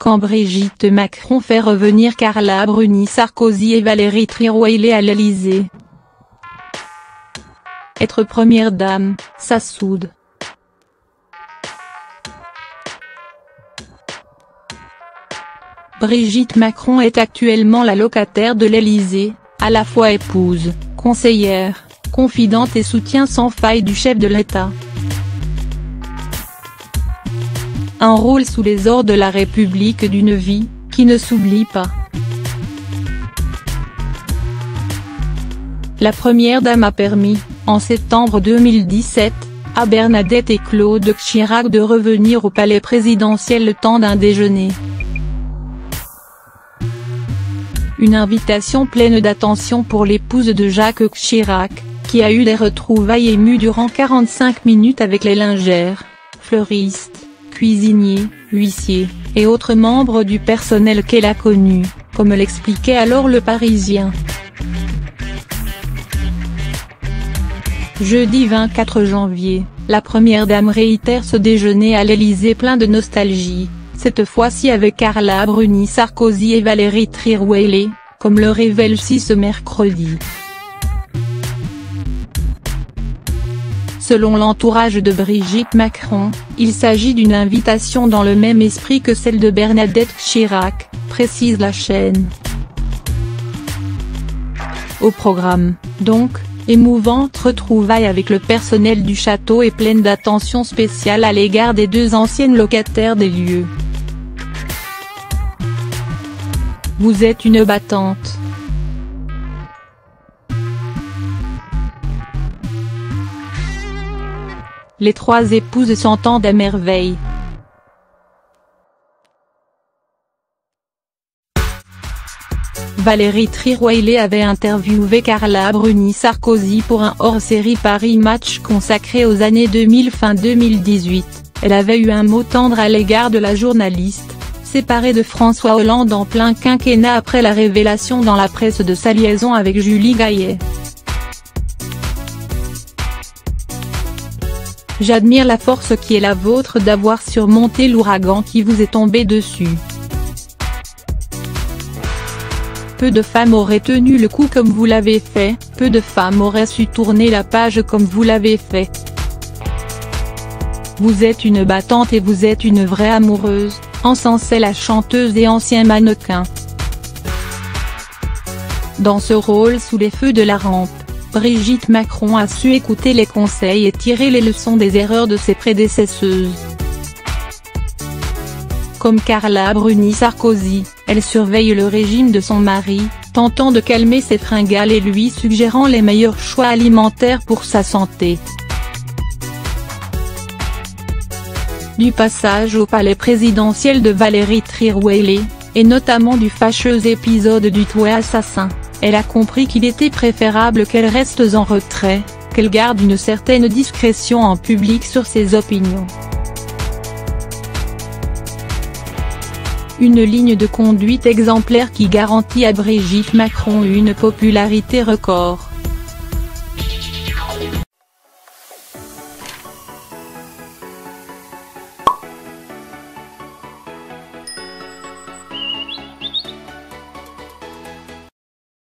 quand Brigitte Macron fait revenir Carla Bruni Sarkozy et Valérie Trierweiler à l'Elysée. Être première dame, ça soude. Brigitte Macron est actuellement la locataire de l'Elysée, à la fois épouse, conseillère, confidente et soutien sans faille du chef de l'État. Un rôle sous les ors de la République d'une vie, qui ne s'oublie pas. La première dame a permis, en septembre 2017, à Bernadette et Claude Chirac de revenir au palais présidentiel le temps d'un déjeuner. Une invitation pleine d'attention pour l'épouse de Jacques Chirac, qui a eu des retrouvailles émues durant 45 minutes avec les lingères, fleuristes, cuisiniers, huissiers, et autres membres du personnel qu'elle a connu, comme l'expliquait alors Le Parisien. Jeudi 24 janvier, la première dame réitère ce déjeuner à l'Elysée plein de nostalgie, cette fois-ci avec Carla Bruni Sarkozy et Valérie Trierweiler, comme le révèle ce mercredi. Selon l'entourage de Brigitte Macron, il s'agit d'une invitation dans le même esprit que celle de Bernadette Chirac, précise la chaîne. Au programme, donc, émouvante retrouvaille avec le personnel du château et pleine d'attention spéciale à l'égard des deux anciennes locataires des lieux. Vous êtes une battante. Les trois épouses s'entendent à merveille. Valérie Trierweiler avait interviewé Carla Bruni Sarkozy pour un hors-série Paris Match consacré aux années 2000 fin 2018, elle avait eu un mot tendre à l'égard de la journaliste, séparée de François Hollande en plein quinquennat après la révélation dans la presse de sa liaison avec Julie Gaillet. J'admire la force qui est la vôtre d'avoir surmonté l'ouragan qui vous est tombé dessus. Peu de femmes auraient tenu le coup comme vous l'avez fait, peu de femmes auraient su tourner la page comme vous l'avez fait. Vous êtes une battante et vous êtes une vraie amoureuse, encensait la chanteuse et ancien mannequin. Dans ce rôle sous les feux de la rampe, Brigitte Macron a su écouter les conseils et tirer les leçons des erreurs de ses prédécesseuses. Comme Carla Bruni Sarkozy, elle surveille le régime de son mari, tentant de calmer ses fringales et lui suggérant les meilleurs choix alimentaires pour sa santé. Du passage au palais présidentiel de Valérie Trierweiler, et notamment du fâcheux épisode du toit assassin, elle a compris qu'il était préférable qu'elle reste en retrait, qu'elle garde une certaine discrétion en public sur ses opinions. Une ligne de conduite exemplaire qui garantit à Brigitte Macron une popularité record.